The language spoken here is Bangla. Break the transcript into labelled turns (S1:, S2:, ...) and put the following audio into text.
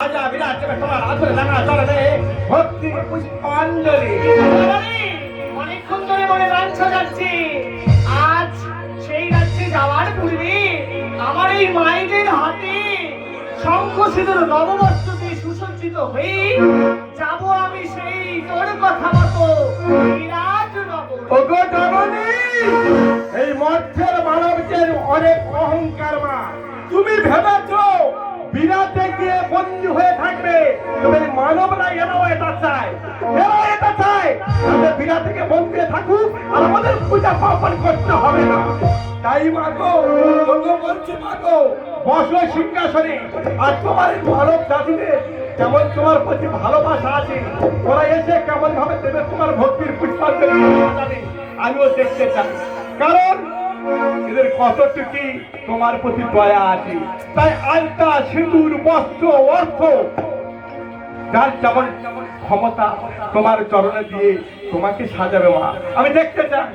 S1: রাজা বিরাট তোমার আদর রাঙা চরণে ভক্তি পুষ্পাঞ্জলি।
S2: অনেকক্ষণ ধরে মনে রাজ্য যাচ্ছে, আজ সেই রাজ্যে যাওয়ার পূর্বে আমার এই মায়েদের হাতে শঙ্খ সিঁদুর নববস্ত্র দিয়ে সুসজ্জিত হয়ে যাব আমি সেই তোর কথা মতো বিরাট নগর।
S1: ওগো জননী, এই মধ্যের মানবদের অনেক অহংকার মা। তুমি ভেবেছো বিরাটে গিয়ে বন্দী হয়ে থাকবে? তুমি মানবরা এরাও এটা চায়, এরাও এটা চায় যাতে বিরাট থেকে বন্দী থাকুক আর আমাদের পূজা পার্বণ করতে হবে না। তাই মাগো, ওগো বলছি মাগো, বসো সিংহাসনে। আর তোমার এই মানব জাতিদের যেমন তোমার প্রতি ভালোবাসা আছে, ওরা এসে কেমন ভাবে দেবে তোমার ভক্তির পুষ্পাঞ্জলি জানে আমিও দেখতে চাই। কারণ এদের কতটুকু তোমার প্রতি দয়া আছে। তাই আলতা, সিঁদুর, বস্ত্র, অর্থ যার যেমন ক্ষমতা তোমার চরণে দিয়ে তোমাকে সাজাবে মা, আমি দেখতে চাই।